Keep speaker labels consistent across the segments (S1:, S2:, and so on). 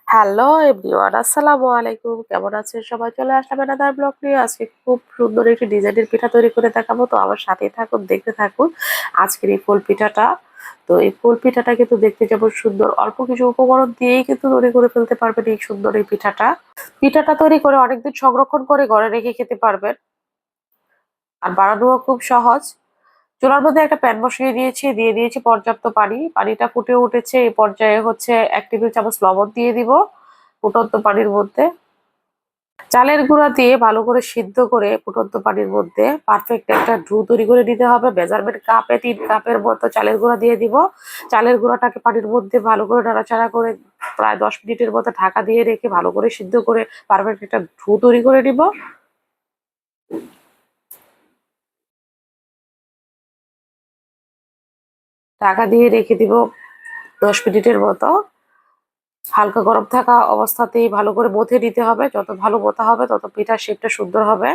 S1: Hello everyone, আসসালামু আলাইকুম। কেমন আছেন সবাই? চলে আসলাম এনাদার ব্লগ নিয়ে। আজকে খুব সুন্দর একটি ডিজাইনের পিঠা তৈরি করে দেখাবো, তো আমার সাথেই থাকুন, দেখতে থাকুন আজকের এই ফুল পিঠাটা। তো এই ফুল পিঠাটা কিন্তু দেখতে যেমন সুন্দর, অল্প কিছু উপকরণ দিয়েই কিন্তু তৈরি করে ফেলতে পারবেন এই সুন্দর এই পিঠাটা। পিঠাটা তৈরি করে অনেকদিন সংরক্ষণ করে ঘরে রেখে খেতে পারবেন, আর বানানোও খুব সহজ। চুলার মধ্যে একটা প্যান বসিয়ে দিয়েছি, দিয়ে দিয়েছি পর্যাপ্ত পানি। পানিটা ফুটে উঠেছে, এই পর্যায়ে হচ্ছে 1 টেবিল চামচ লবণ দিয়ে দিব ফুটন্ত পানির মধ্যে। চালের গুঁড়া দিয়ে ভালো করে সিদ্ধ করে ফুটন্ত পানির মধ্যে পারফেক্ট একটা ডো তৈরি করে নিতে হবে। মেজারমেন্ট কাপে 3 কাপের মতো চালের গুঁড়া দিয়ে দিব। চালের গুঁড়াটাকে পানির মধ্যে ভালো করে নাড়াচাড়া করে প্রায় 10 মিনিটের মতো ঢাকা দিয়ে রেখে ভালো করে সিদ্ধ করে পারফেক্ট একটা ডো তৈরি করে নিব। ঢাকা দিয়ে রেখে দিব 10 মিনিটের মতো। হালকা গরম থাকা অবস্থাতেই ভালো করে মথে নিতে হবে। যত ভালো মথা হবে তত পিঠার শেপটা সুন্দর হবে।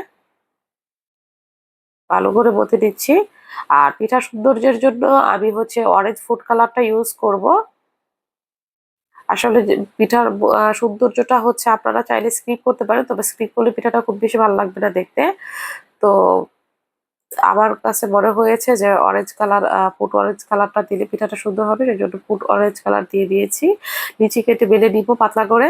S1: ভালো করে মথে নিচ্ছি। আর পিঠা সৌন্দর্যের জন্য আমি হচ্ছে অরেঞ্জ ফুড কালারটা ইউজ করব। আসলে যে পিঠার সৌন্দর্যটা হচ্ছে আপনারা চাইলে স্কিপ করতে পারেন, তবে স্কিপ করলে পিঠাটা খুব বেশি ভালো লাগবে না দেখতে। তো আমার কাছে মনে হয়েছে যে অরেঞ্জ কালার, ফুড অরেঞ্জ কালারটা দিলে পিঠাটা সুন্দর হবে, সেই জন্য ফুড অরেঞ্জ কালার দিয়ে দিয়েছি। নিচে কেটে বেলে নিব পাতলা করে।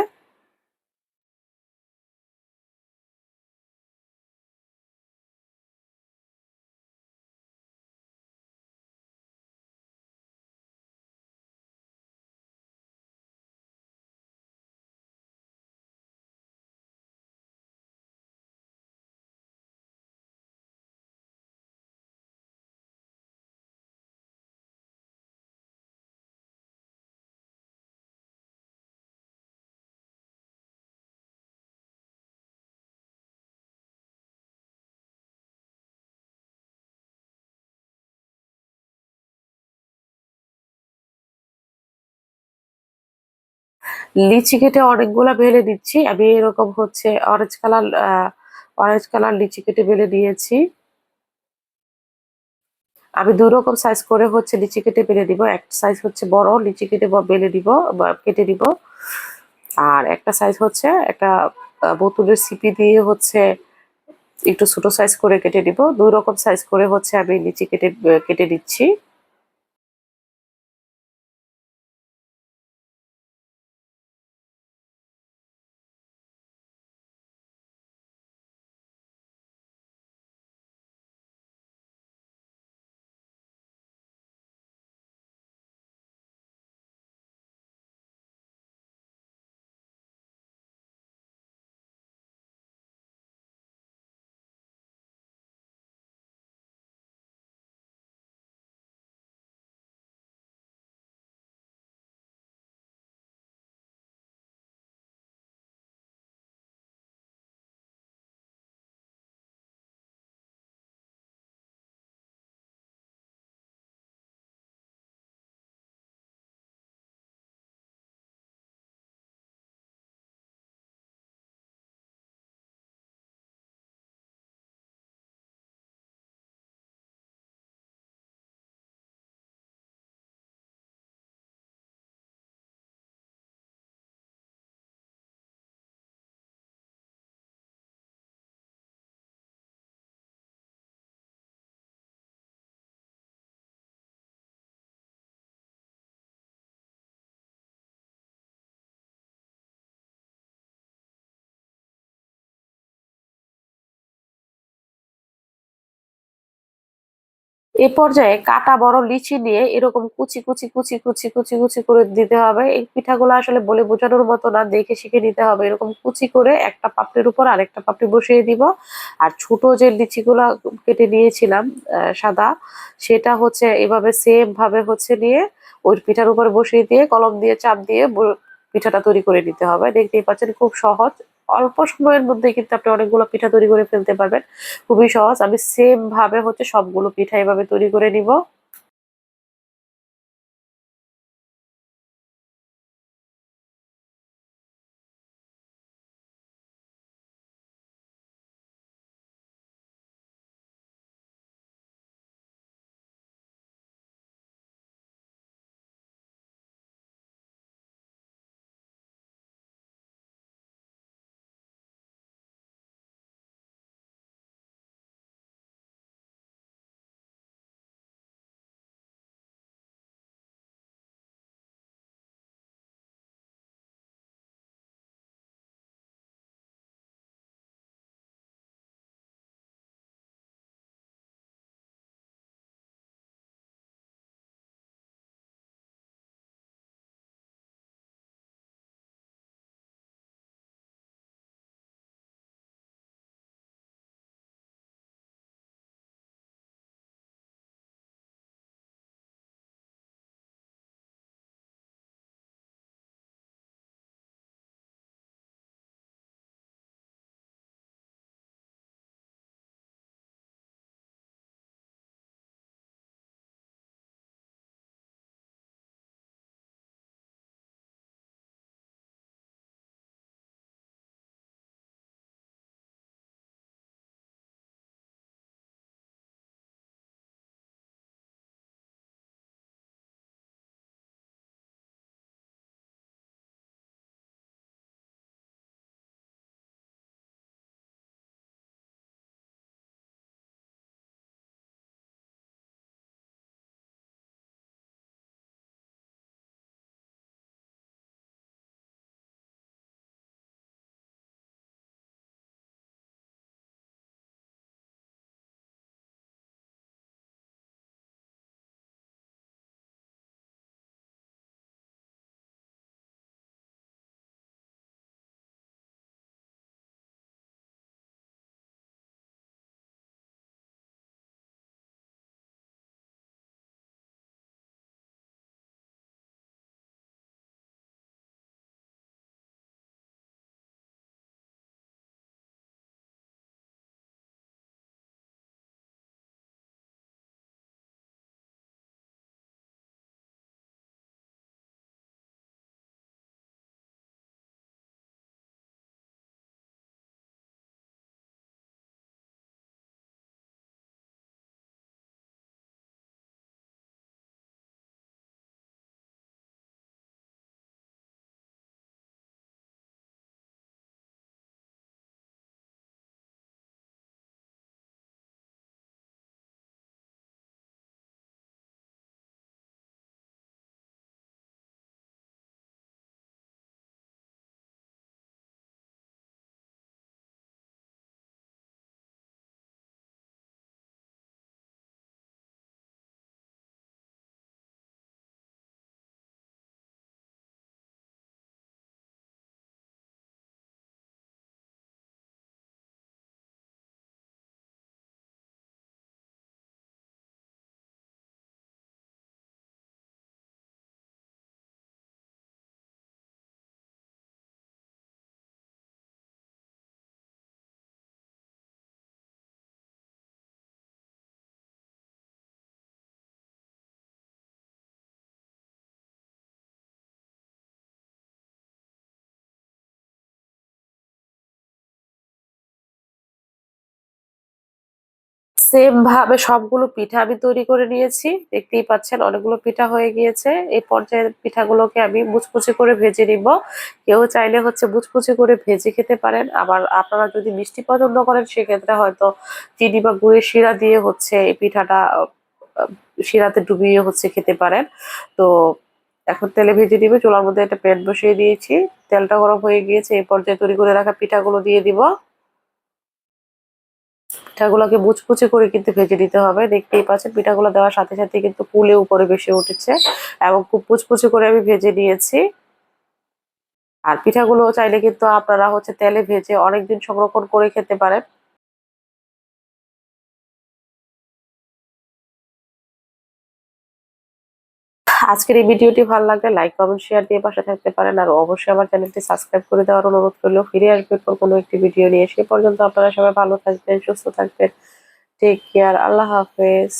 S1: লিচি কেটে অনেকগুলা বেলে দিচ্ছি আমি, এরকম হচ্ছে অরেঞ্জ কালার লিচি কেটে বেলে দিয়েছি। আমি 2 রকম সাইজ করে হচ্ছে লিচি কেটে বেলে দিব। একটা সাইজ হচ্ছে বড় লিচি কেটে বেলে দিব বা কেটে দিব, আর একটা সাইজ হচ্ছে একটা বোতলের সিপি দিয়ে হচ্ছে একটু ছোট সাইজ করে কেটে দিব। 2 রকম সাইজ করে হচ্ছে আমি লিচি কেটে কেটে দিচ্ছি। এ পর্যায়ে কাটা বড় লিচি নিয়ে এরকম কুচি কুচি কুচি কুচি কুচি কুচি করে দিতে হবে। এই পিঠাগুলো আসলে বলে বোঝানোর মতো না, দেখে শিখে নিতে হবে। এরকম কুচি করে একটা পাপড়ির উপর আরেকটা পাপড়ি বসিয়ে দিব। আর ছোট যে লিচিগুলা কেটে নিয়েছিলাম সাদা, সেটা হচ্ছে এভাবে সেম ভাবে হচ্ছে নিয়ে ওই পিঠার উপর বসিয়ে দিয়ে কলম দিয়ে চাপ দিয়ে পিঠাটা তৈরি করে নিতে হবে। দেখতেই পাচ্ছেন খুব সহজ। অল্প সময়ের মধ্যে কিন্তু আপনি অনেকগুলো পিঠা তৈরি করে ফেলতে পারবেন। খুবই সহজ। আমি সেম ভাবে হচ্ছে সবগুলো পিঠা এভাবে তৈরি করে নিব। সেম ভাবে সবগুলো পিঠা আমি তৈরি করে নিয়েছি। দেখতেই পাচ্ছেন অনেকগুলো পিঠা হয়ে গিয়েছে। এই পর্যায়ে পিঠাগুলোকে আমি মুচমুচে করে ভেজে নিব। কেউ চাইলে হচ্ছে মুচমুচে করে ভেজে খেতে পারেন, আবার আপনারা যদি মিষ্টি পছন্দ করেন সেক্ষেত্রে হয়তো চিনি বা গুড়ের শিরা দিয়ে হচ্ছে এই পিঠাটা আহ, শিরাতে ডুবিয়ে হচ্ছে খেতে পারেন। তো এখন তেলে ভেজে নিবে। চুলার মধ্যে একটা প্যান বসিয়ে দিয়েছি, তেলটা গরম হয়ে গিয়েছে। এই পর্যায়ে তৈরি করে রাখা পিঠাগুলো দিয়ে দিব। পিঠাগুলোকে মুচমুচে করে কিন্তু ভেজে নিতে হবে। দেখতেই পাচ্ছেন পিঠাগুলো দেওয়ার সাথে সাথে কিন্তু ফুলে উপরে ভেসে উঠেছে এবং খুব মুচমুচে করে আমি ভেজে নিয়েছি। আর পিঠাগুলো চাইলে কিন্তু আপনারা হচ্ছে তেলে ভেজে অনেকদিন সংরক্ষণ করে খেতে পারেন। আজকের এই ভিডিওটি ভালো লাগলে লাইক কমেন্ট শেয়ার দিয়ে পাশে থাকতে পারেন, আর অবশ্যই আমার চ্যানেলটি সাবস্ক্রাইব করে দেওয়ার অনুরোধ করলো। ফিরে আসবে পর কোনো একটি ভিডিও নিয়ে। সে পর্যন্ত আপনারা সবাই ভালো থাকবেন, সুস্থ থাকবেন। Take care. আল্লাহ হাফেজ।